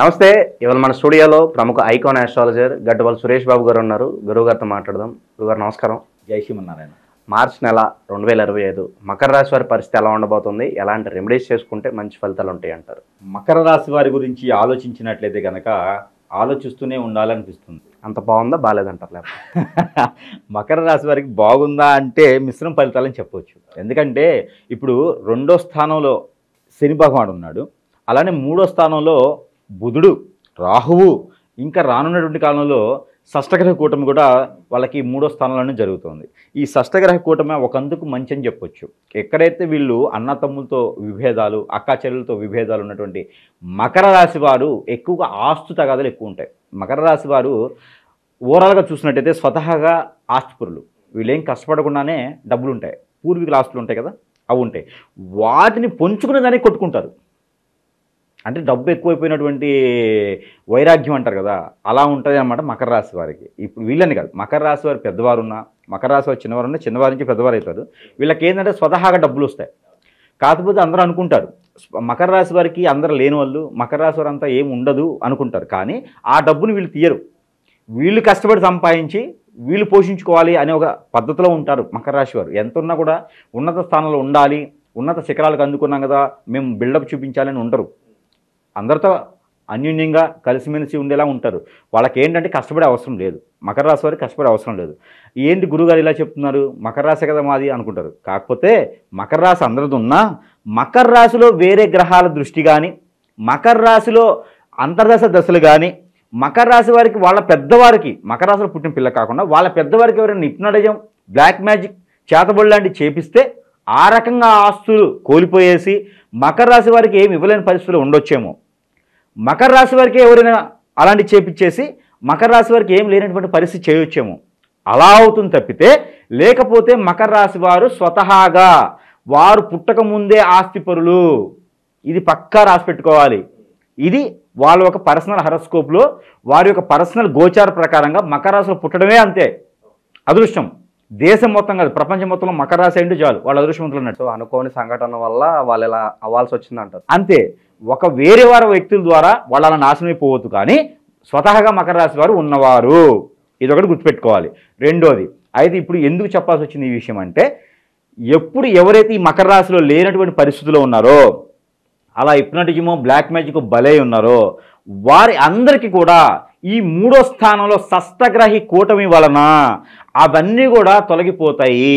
నమస్తే. ఇవాళ మన స్టూడియోలో ప్రముఖ ఐకాన్ ఆస్ట్రాలజర్ గడ్డవల్ సురేష్ బాబు గారు ఉన్నారు. గురువు గారితో మాట్లాడదాం. గురుగారు నమస్కారం. జై శ్రీమన్నారాయణ. మార్చి నెల 2025 మకర రాశి వారి పరిస్థితి ఎలా ఉండబోతుంది, ఎలాంటి రెమెడీస్ చేసుకుంటే మంచి ఫలితాలు ఉంటాయి అంటారు? మకర రాశి వారి గురించి ఆలోచించినట్లయితే కనుక ఆలోచిస్తూనే ఉండాలనిపిస్తుంది. అంత బాగుందా బాగాలేదంటారు? లేకపోతే మకర రాశి వారికి బాగుందా అంటే మిశ్రమ ఫలితాలని చెప్పవచ్చు. ఎందుకంటే ఇప్పుడు 2వ స్థానంలో శని భగవానుడు ఉన్నాడు, అలానే 3వ స్థానంలో బుధుడు, రాహువు, ఇంకా రానున్నటువంటి కాలంలో షష్టగ్రహ కూటమి కూడా వాళ్ళకి 3వ స్థానంలోనే జరుగుతుంది. ఈ షష్టగ్రహ కూటమి ఒకందుకు మంచి అని చెప్పొచ్చు. ఎక్కడైతే వీళ్ళు అన్నతమ్ములతో విభేదాలు, అక్కాచెల్లెలతో విభేదాలు ఉన్నటువంటి మకర రాశి వారు ఎక్కువగా ఆస్తు తగాదాలు ఎక్కువ ఉంటాయి. మకర రాశి వారు ఓవరాల్గా చూసినట్టయితే స్వతహాగా ఆస్తిపరులు. వీళ్ళేం కష్టపడకుండానే డబ్బులు ఉంటాయి, పూర్వీకుల ఆస్తులు ఉంటాయి కదా, అవి ఉంటాయి. వాటిని పొంచుకునే దానికి కొట్టుకుంటారు. అంటే డబ్బు ఎక్కువైపోయినటువంటి వైరాగ్యం అంటారు కదా, అలా ఉంటుంది అన్నమాట మకర రాశి వారికి. ఇప్పుడు వీళ్ళని కాదు, మకర రాశి వారు పెద్దవారు ఉన్నా, మకర రాశి వారు చిన్నవారు ఉన్నా, చిన్నవారి నుంచి పెద్దవారు అవుతారు. వీళ్ళకి ఏంటంటే స్వతహాగా డబ్బులు వస్తాయి. కాకపోతే అందరూ అనుకుంటారు మకర రాశి వారికి అందరూ లేని వాళ్ళు, మకర రాశి వారు అంతా ఏమి ఉండదు అనుకుంటారు. కానీ ఆ డబ్బుని వీళ్ళు తీయరు. వీళ్ళు కష్టపడి సంపాదించి వీళ్ళు పోషించుకోవాలి అనే ఒక పద్ధతిలో ఉంటారు మకర రాశి వారు. ఎంత ఉన్నా కూడా ఉన్నత స్థానంలో ఉండాలి, ఉన్నత శిఖరాలకు అందుకున్నాం కదా మేము బిల్డప్ చూపించాలని ఉండరు. అందరితో అన్యోన్యంగా కలిసిమెలిసి ఉండేలా ఉంటారు. వాళ్ళకి ఏంటంటే కష్టపడే అవసరం లేదు. మకర రాశి వారికి కష్టపడే అవసరం లేదు. ఏంటి గురుగారు ఇలా చెప్తున్నారు, మకర రాశి కదా మాది అనుకుంటారు. కాకపోతే మకర రాశి అందరిది ఉన్నా మకర రాశిలో వేరే గ్రహాల దృష్టి కానీ, మకర రాశిలో అంతర్దశ దశలు కానీ, మకర రాశి వారికి వాళ్ళ పెద్దవారికి, మకర రాశిలో పుట్టిన పిల్ల కాకుండా వాళ్ళ పెద్దవారికి ఎవరైనా హిప్నోటిజం, బ్లాక్ మ్యాజిక్, చేతబడి లాంటివి చేపిస్తే ఆ రకంగా ఆస్తులు కోల్పోయేసి మకర రాశి వారికి ఏమి ఇవ్వలేని పరిస్థితులు ఉండొచ్చేమో. మకర రాశి వారికి ఎవరైనా అలాంటి చేపించేసి మకర రాశి వారికి ఏం లేనటువంటి పరిస్థితి చేయొచ్చేమో. అలా అవుతుంది తప్పితే, లేకపోతే మకర రాశి వారు స్వతహాగా వారు పుట్టక ముందే ఆస్తిపరులు. ఇది పక్కా రాసి పెట్టుకోవాలి. ఇది వాళ్ళ ఒక పర్సనల్ హరస్కోప్లో వారి యొక్క పర్సనల్ గోచార ప్రకారంగా మకర రాశిలో పుట్టడమే అంతే అదృష్టం. దేశం మొత్తం కాదు, ప్రపంచం మొత్తంలో మకర రాశి అంటే చాలు వాళ్ళు అదృష్టవంతులు అన్నట్టు. అనుకోని సంఘటన వల్ల వాళ్ళు ఇలా అవ్వాల్సి వచ్చింది అంటారు అంతే. ఒక వేరే వారి వ్యక్తుల ద్వారా వాళ్ళు అలా నాశనం అయిపోవద్దు, కానీ స్వతహాగా మకర రాశి వారు ఉన్నవారు. ఇదొకటి గుర్తుపెట్టుకోవాలి. రెండోది అయితే ఇప్పుడు ఎందుకు చెప్పాల్సి వచ్చింది ఈ విషయం అంటే, ఎప్పుడు ఎవరైతే ఈ మకర రాశిలో లేనటువంటి పరిస్థితుల్లో ఉన్నారో, అలా హిప్నోటిజమో బ్లాక్ మ్యాజిక్ బలై ఉన్నారో, వారి అందరికీ కూడా ఈ 3వ స్థానంలో షష్టగ్రహి కూటమి వలన అవన్నీ కూడా తొలగిపోతాయి.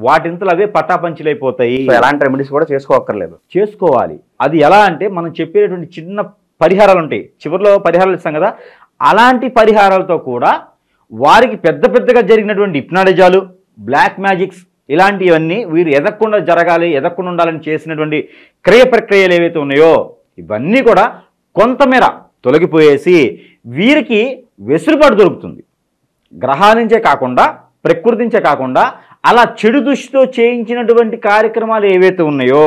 వాటింతలు అవే పటాపంచులైపోతాయి. ఎలాంటి రెమెడీస్ కూడా చేసుకోవాలి. అది ఎలా అంటే మనం చెప్పేటువంటి చిన్న పరిహారాలు ఉంటాయి, చివరిలో పరిహారాలు ఇస్తాం కదా, అలాంటి పరిహారాలతో కూడా వారికి పెద్ద పెద్దగా జరిగినటువంటి హిప్నాటిజాలు, బ్లాక్ మ్యాజిక్స్ ఇలాంటివన్నీ వీరు ఎదగకుండా జరగాలి, ఎదగకుండా ఉండాలని చేసినటువంటి క్రియ ప్రక్రియలు ఏవైతే ఉన్నాయో ఇవన్నీ కూడా కొంతమేర తొలగిపోయేసి వీరికి వెసులుబాటు దొరుకుతుంది. గ్రహాల నుంచే కాకుండా, ప్రకృతి నుంచే కాకుండా అలా చెడు దృష్టితో చేయించినటువంటి కార్యక్రమాలు ఏవైతే ఉన్నాయో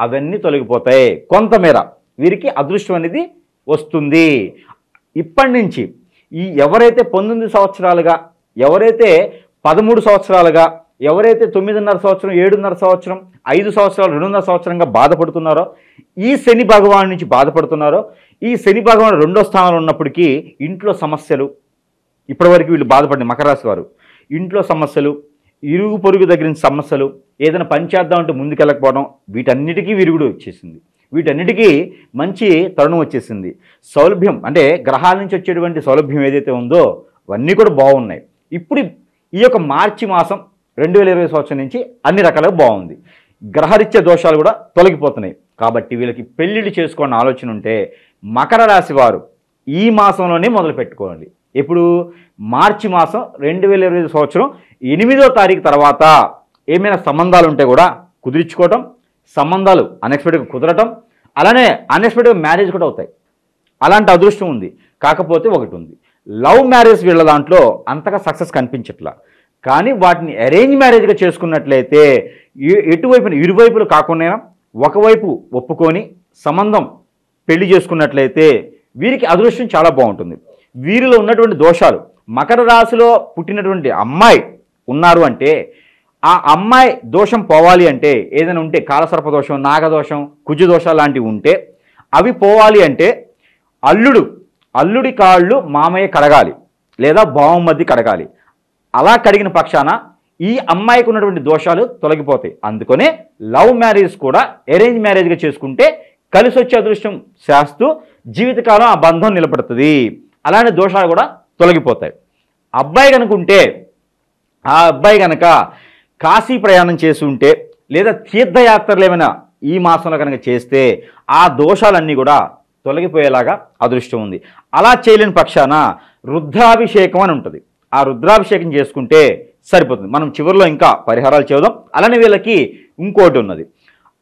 అవన్నీ తొలగిపోతాయి. కొంతమేర వీరికి అదృష్టం అనేది వస్తుంది. ఇప్పటి నుంచి ఈ ఎవరైతే 19 సంవత్సరాలుగా, ఎవరైతే 13 సంవత్సరాలుగా, ఎవరైతే 9.5 సంవత్సరం, 7.5 సంవత్సరం, 5 సంవత్సరాలు, 2.5 సంవత్సరంగా బాధపడుతున్నారో, ఈ శని భగవాను నుంచి బాధపడుతున్నారో, ఈ శని భగవాను 2వ స్థానంలో ఉన్నప్పటికీ ఇంట్లో సమస్యలు, ఇప్పటివరకు వీళ్ళు బాధపడింది మకర రాశి వారు, ఇంట్లో సమస్యలు, ఇరుగు పొరుగు దగ్గర నుంచి సమస్యలు, ఏదైనా పని చేద్దామంటే ముందుకెళ్ళకపోవడం, వీటన్నిటికీ విరుగుడు వచ్చేసింది. వీటన్నిటికీ మంచి తరుణం వచ్చేసింది. సౌలభ్యం అంటే గ్రహాల నుంచి వచ్చేటువంటి సౌలభ్యం ఏదైతే ఉందో అవన్నీ కూడా బాగున్నాయి. ఇప్పుడు ఈ యొక్క మార్చి మాసం 2020 సంవత్సరం నుంచి అన్ని రకాలుగా బాగుంది. గ్రహరీత్యా దోషాలు కూడా తొలగిపోతున్నాయి. కాబట్టి వీళ్ళకి పెళ్ళిళ్ళు చేసుకోవాలని ఆలోచన ఉంటే మకర రాశి వారు ఈ మాసంలోనే మొదలు పెట్టుకోవాలి. ఇప్పుడు మార్చి మాసం 2020 సంవత్సరం 8వ తారీఖు తర్వాత ఏమైనా సంబంధాలు ఉంటే కూడా కుదిరించుకోవటం, సంబంధాలు అన్ఎక్స్పెక్టెడ్గా కుదరటం, అలానే అన్ఎక్స్పెక్టెడ్గా మ్యారేజ్ కూడా అవుతాయి. అలాంటి అదృష్టం ఉంది. కాకపోతే ఒకటి ఉంది, లవ్ మ్యారేజ్ వీళ్ళ దాంట్లో అంతగా సక్సెస్ కనిపించట్లా. కానీ వాటిని అరేంజ్ మ్యారేజ్గా చేసుకున్నట్లయితే ఎటువైపున ఇరువైపులు కాకుండా ఒకవైపు ఒప్పుకొని సంబంధం పెళ్లి చేసుకున్నట్లయితే వీరికి అదృష్టం చాలా బాగుంటుంది. వీరిలో ఉన్నటువంటి దోషాలు, మకర రాశిలో పుట్టినటువంటి అమ్మాయి ఉన్నారు అంటే ఆ అమ్మాయి దోషం పోవాలి అంటే ఏదైనా ఉంటే కాలసర్ప దోషం, నాగదోషం, కుజదోషాలు లాంటివి ఉంటే అవి పోవాలి అంటే అల్లుడి కాళ్ళు మామయ్య కడగాలి లేదా బావమరిది కడగాలి. అలా కడిగిన పక్షాన ఈ అమ్మాయికి ఉన్నటువంటి దోషాలు తొలగిపోతాయి. అందుకనే లవ్ మ్యారేజ్ కూడా అరేంజ్ మ్యారేజ్గా చేసుకుంటే కలిసి వచ్చే అదృష్టం శాస్తూ జీవితకాలం ఆ బంధం నిలబడుతుంది. అలాంటి దోషాలు కూడా తొలగిపోతాయి. అబ్బాయి కనుకుంటే ఆ అబ్బాయి కనుక కాశీ ప్రయాణం చేసి ఉంటే లేదా తీర్థయాత్రలు ఏమైనా ఈ మాసంలో కనుక చేస్తే ఆ దోషాలన్నీ కూడా తొలగిపోయేలాగా అదృష్టం ఉంది. అలా చేయలేని పక్షాన రుద్రాభిషేకం అని ఉంటుంది. ఆ రుద్రాభిషేకం చేసుకుంటే సరిపోతుంది. మనం చివరిలో ఇంకా పరిహారాలు చేద్దాం. అలానే వీళ్ళకి ఇంకోటి ఉన్నది,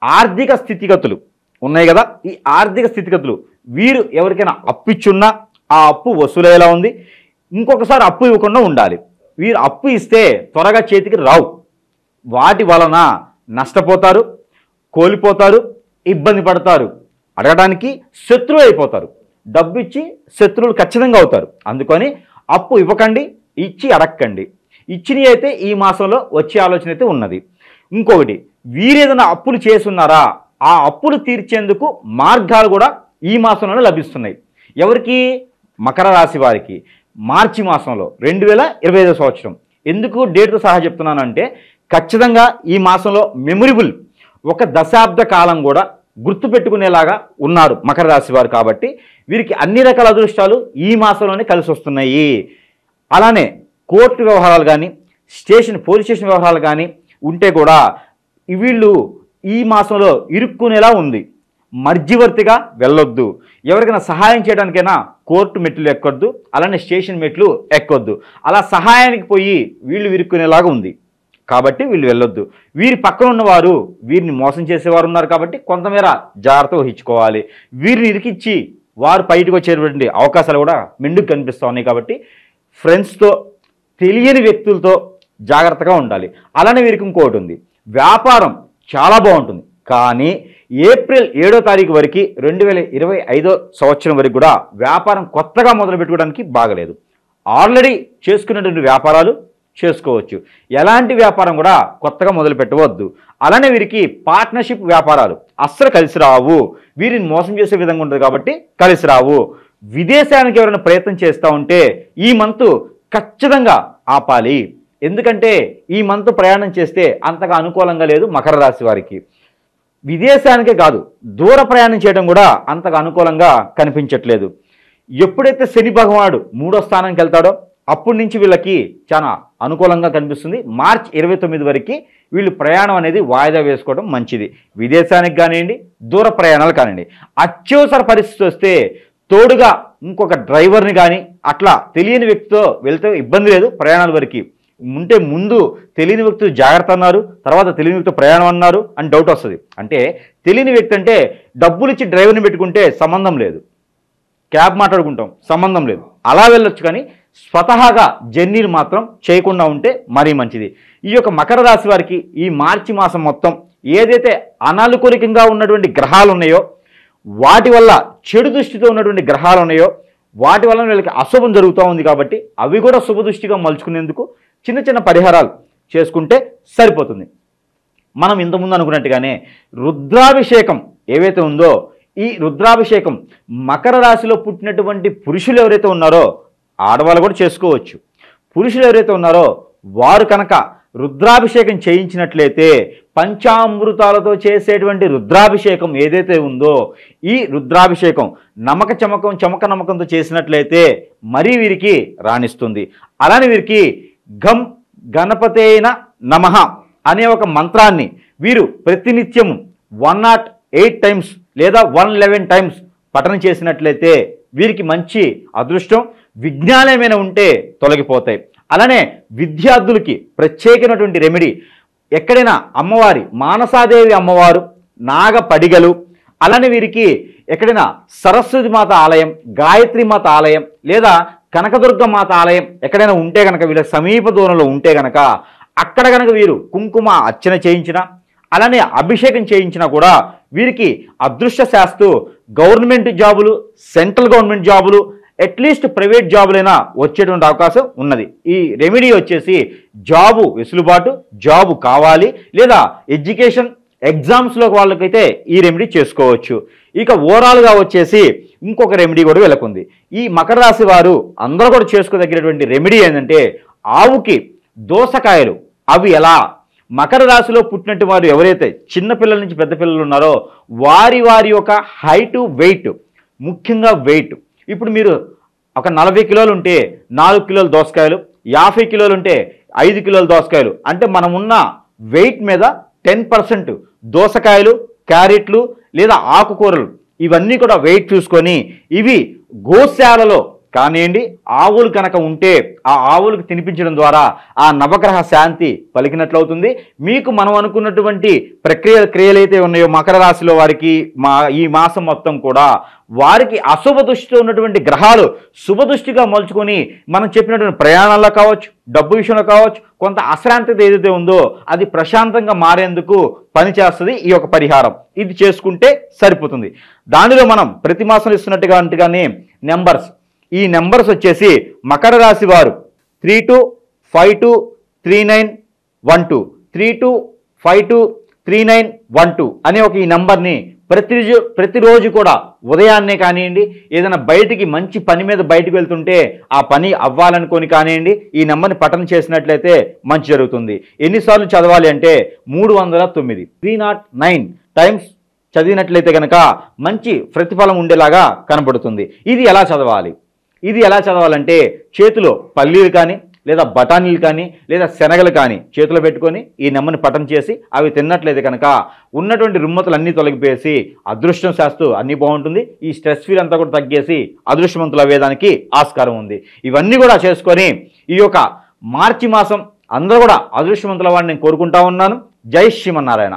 ఆర్థిక స్థితిగతులు ఉన్నాయి కదా. ఈ ఆర్థిక స్థితిగతులు వీరు ఎవరికైనా అప్పు ఇచ్చున్నా ఆ అప్పు వసూలయ్యేలా ఉంది. ఇంకొకసారి అప్పు ఇవ్వకుండా ఉండాలి. వీరు అప్పు ఇస్తే త్వరగా చేతికి రావు. వాటి వలన నష్టపోతారు, కోల్పోతారు, ఇబ్బంది పడతారు, అడగడానికి శత్రువు అయిపోతారు. డబ్బు ఇచ్చి శత్రువులు ఖచ్చితంగా అవుతారు. అందుకని అప్పు ఇవ్వకండి, ఇచ్చి అడగకండి. ఇచ్చినవి అయితే ఈ మాసంలో వచ్చే ఆలోచన అయితే ఉన్నది. ఇంకొకటి, వీరేదైనా అప్పులు చేసున్నారా ఆ అప్పులు తీర్చేందుకు మార్గాలు కూడా ఈ మాసంలోనే లభిస్తున్నాయి. ఎవరికి? మకర రాశి వారికి మార్చి మాసంలో 2025 సంవత్సరం. ఎందుకు డేట్తో సహా చెప్తున్నానంటే ఖచ్చితంగా ఈ మాసంలో మెమొరబుల్ ఒక దశాబ్ద కాలం కూడా గుర్తుపెట్టుకునేలాగా ఉన్నారు మకర రాశి వారు. కాబట్టి వీరికి అన్ని రకాల అదృష్టాలు ఈ మాసంలోనే కలిసి వస్తున్నాయి. అలానే కోర్టు వ్యవహారాలు కానీ పోలీస్ స్టేషన్ వ్యవహారాలు కానీ ఉంటే కూడా వీళ్ళు ఈ మాసంలో ఇరుక్కునేలా ఉంది. మధ్యవర్తిగా వెళ్ళొద్దు. ఎవరికైనా సహాయం చేయడానికైనా కోర్టు మెట్లు ఎక్కొద్దు, అలానే స్టేషన్ మెట్లు ఎక్కొద్దు. అలా సహాయానికి పోయి వీళ్ళు ఇరుక్కునేలాగా ఉంది. కాబట్టి వీళ్ళు వెళ్ళొద్దు. వీరి పక్కన ఉన్నవారు వీరిని మోసం చేసేవారు ఉన్నారు. కాబట్టి కొంతమేర జాగ్రత్త వహించుకోవాలి. వీరిని ఇరికిచ్చి వారు బయటకు వచ్చేటువంటి అవకాశాలు కూడా మెండుకు కనిపిస్తూ ఉన్నాయి. కాబట్టి ఫ్రెండ్స్తో, తెలియని వ్యక్తులతో జాగ్రత్తగా ఉండాలి. అలానే వీరికి ఇంకోటి ఉంది, వ్యాపారం చాలా బాగుంటుంది. కానీ ఏప్రిల్ 7వ తారీఖు వరకు 2025 సంవత్సరం వరకు కూడా వ్యాపారం కొత్తగా మొదలు పెట్టుకోవడానికి బాగలేదు. ఆల్రెడీ చేసుకున్నటువంటి వ్యాపారాలు చేసుకోవచ్చు. ఎలాంటి వ్యాపారం కూడా కొత్తగా మొదలు పెట్టవద్దు. అలానే వీరికి పార్ట్నర్షిప్ వ్యాపారాలు అస్సలు కలిసి రావు. వీరిని మోసం చేసే విధంగా ఉంటుంది కాబట్టి కలిసి రావు. విదేశానికి ఎవరైనా ప్రయత్నం చేస్తూ ఉంటే ఈ మంత్ ఖచ్చితంగా ఆపాలి. ఎందుకంటే ఈ మంత్ ప్రయాణం చేస్తే అంతగా అనుకూలంగా లేదు మకర రాశి వారికి. విదేశానికే కాదు, దూర ప్రయాణం చేయడం కూడా అంతగా అనుకూలంగా కనిపించట్లేదు. ఎప్పుడైతే శని భగవానుడు 3వ స్థానానికి వెళ్తాడో అప్పటి నుంచి వీళ్ళకి చాలా అనుకూలంగా కనిపిస్తుంది. మార్చి 29 వరకు వీళ్ళు ప్రయాణం అనేది వాయిదా వేసుకోవడం మంచిది. విదేశానికి కానివ్వండి, దూర ప్రయాణాలు కానివ్వండి. అత్యవసర పరిస్థితి వస్తే తోడుగా ఇంకొక డ్రైవర్ని కానీ అట్లా తెలియని వ్యక్తితో వెళ్తే ఇబ్బంది లేదు. ప్రయాణాల వరకు ఉంటే ముందు తెలియని వ్యక్తులు జాగ్రత్త అన్నారు, తర్వాత తెలియని వ్యక్తి ప్రయాణం అన్నారు అని డౌట్ వస్తుంది. అంటే తెలియని వ్యక్తి అంటే డబ్బులు ఇచ్చి డ్రైవర్ని పెట్టుకుంటే సంబంధం లేదు, క్యాబ్ మాట్లాడుకుంటాం సంబంధం లేదు, అలా వెళ్ళొచ్చు. కానీ స్వతహాగా జర్నీలు మాత్రం చేయకుండా ఉంటే మరీ మంచిది. ఈ యొక్క మకర రాశి వారికి ఈ మార్చి మాసం మొత్తం ఏదైతే అనానుకూలంగా ఉన్నటువంటి గ్రహాలు ఉన్నాయో, వాటి వల్ల చెడు దృష్టితో ఉన్నటువంటి గ్రహాలు ఉన్నాయో వాటి వల్ల వీళ్ళకి అశుభం జరుగుతూ ఉంది. కాబట్టి అవి కూడా శుభ దృష్టిగా మలుచుకునేందుకు చిన్న చిన్న పరిహారాలు చేసుకుంటే సరిపోతుంది. మనం ఇంతకుముందు అనుకున్నట్టుగానే రుద్రాభిషేకం ఏవైతే ఉందో ఈ రుద్రాభిషేకం మకర రాశిలో పుట్టినటువంటి పురుషులు ఎవరైతే ఉన్నారో ఆడవాళ్ళు కూడా చేసుకోవచ్చు. పురుషులు ఎవరైతే ఉన్నారో వారు కనుక రుద్రాభిషేకం చేయించినట్లయితే పంచామృతాలతో చేసేటువంటి రుద్రాభిషేకం ఏదైతే ఉందో ఈ రుద్రాభిషేకం చమక నమ్మకంతో చేసినట్లయితే మరీ వీరికి రాణిస్తుంది. అలానే వీరికి గం గణపతేన నమః అనే ఒక మంత్రాన్ని వీరు ప్రతినిత్యము 108 టైమ్స్ లేదా 111 టైమ్స్ పఠనం చేసినట్లయితే వీరికి మంచి అదృష్టం, విఘ్నాలు ఏమైనా ఉంటే తొలగిపోతాయి. అలానే విద్యార్థులకి ప్రత్యేకమైనటువంటి రెమెడీ, ఎక్కడైనా అమ్మవారి మానసాదేవి అమ్మవారు, నాగ పడిగలు, అలానే వీరికి ఎక్కడైనా సరస్వతి మాత ఆలయం, గాయత్రి మాత ఆలయం లేదా కనకదుర్గ మాత ఆలయం ఎక్కడైనా ఉంటే కనుక వీళ్ళ సమీప దూరంలో ఉంటే కనుక అక్కడ కనుక వీరు కుంకుమ అర్చన చేయించిన అలానే అభిషేకం చేయించినా కూడా వీరికి అదృష్ట శాస్తు గవర్నమెంట్ జాబులు, సెంట్రల్ గవర్నమెంట్ జాబులు, అట్లీస్ట్ ప్రైవేట్ జాబులైనా వచ్చేటువంటి అవకాశం ఉన్నది. ఈ రెమెడీ వచ్చేసి జాబు వెసులుబాటు, జాబు కావాలి లేదా ఎడ్యుకేషన్ ఎగ్జామ్స్లో వాళ్ళకైతే ఈ రెమెడీ చేసుకోవచ్చు. ఇక ఓవరాల్గా వచ్చేసి ఇంకొక రెమెడీ కూడా వీళ్ళకుంది. ఈ మకర రాశి వారు అందరూ కూడా చేసుకోదగినటువంటి రెమెడీ ఏంటంటే ఆవుకి దోసకాయలు. అవి ఎలా? మకర రాశిలో పుట్టినట్టు వారు ఎవరైతే చిన్నపిల్లల నుంచి పెద్ద పిల్లలు ఉన్నారో వారి యొక్క హైటు, వెయిట్, ముఖ్యంగా వెయిట్. ఇప్పుడు మీరు ఒక 40 కిలోలు ఉంటే 4 కిలోల దోసకాయలు, 50 కిలోలు ఉంటే 5 కిలోల దోసకాయలు. అంటే మనం ఉన్న వెయిట్ మీద 10% దోసకాయలు, క్యారెట్లు లేదా ఆకుకూరలు ఇవన్నీ కూడా వెయిట్ చూసుకొని ఇవి గోశాలలో కానివ్వండి ఆవులు కనుక ఉంటే ఆ ఆవులకు తినిపించడం ద్వారా ఆ నవగ్రహ శాంతి పలికినట్లవుతుంది. మీకు మనం అనుకున్నటువంటి క్రియలైతే ఉన్నాయో మకర రాశిలో వారికి ఈ మాసం మొత్తం కూడా వారికి అశుభ దృష్టితో ఉన్నటువంటి గ్రహాలు శుభ దృష్టిగా మలుచుకొని మనం చెప్పినటువంటి ప్రయాణాల్లో కావచ్చు, డబ్బు విషయంలో కావచ్చు, కొంత అశ్రాంతత ఏదైతే ఉందో అది ప్రశాంతంగా మారేందుకు పనిచేస్తుంది ఈ యొక్క పరిహారం. ఇది చేసుకుంటే సరిపోతుంది. దానిలో మనం ప్రతి మాసం ఇస్తున్నట్టుగానే నెంబర్స్, ఈ నెంబర్స్ వచ్చేసి మకర రాశి వారు 32523912 32523912 అనే ఒక ఈ నెంబర్ని ప్రతిరోజు కూడా ఉదయాన్నే కానివ్వండి ఏదైనా బయటికి మంచి పని మీద బయటకు వెళ్తుంటే ఆ పని అవ్వాలనుకొని కానివ్వండి ఈ నెంబర్ని పఠనం చేసినట్లయితే మంచి జరుగుతుంది. ఎన్నిసార్లు చదవాలి అంటే 309 309 టైమ్స్ చదివినట్లయితే కనుక మంచి ప్రతిఫలం ఉండేలాగా కనబడుతుంది. ఇది ఎలా చదవాలంటే చేతిలో పల్లీలు కానీ లేదా బఠానీలు కానీ లేదా శనగలు కానీ చేతిలో పెట్టుకొని ఈ నెమ్మని పఠనం చేసి అవి తిన్నట్లయితే కనుక ఉన్నటువంటి రుమ్మతులన్నీ తొలగిపోయేసి అదృష్టం శాస్తూ అన్నీ బాగుంటుంది. ఈ స్ట్రెస్ ఫీల్ అంతా కూడా తగ్గేసి అదృష్టవంతులు అవ్వేదానికి ఆస్కారం ఉంది. ఇవన్నీ కూడా చేసుకొని ఈ యొక్క మార్చి మాసం అందరూ కూడా అదృష్టవంతుల వాడిని నేను కోరుకుంటా ఉన్నాను. జై శ్రీమన్నారాయణ.